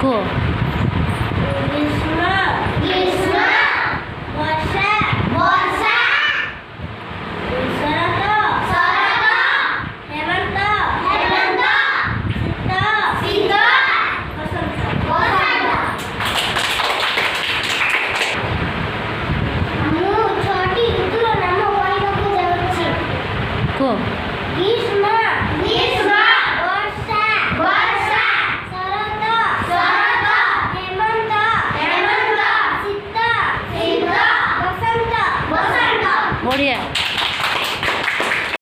को গ্রীষ্ম গ্রীষ্ম বর্ষা বর্ষা শরৎ শরৎ হেমন্ত হেমন্ত শীত শীত বসন্ত বসন্ত ମୁଁ ଛଅଟି ଋତୁର ନାମ କହିବାକୁ ଯାଉଛି को ଗ୍ରୀଷ୍ମ ଗ୍ରୀଷ୍ମ ବର୍ଷା ବର୍ଷା ଶରତ ଶରତ ହେମନ୍ତ ହେମନ୍ତ ଶୀତ ଶୀତ ବସନ୍ତ ବସନ୍ତ बढ़िया।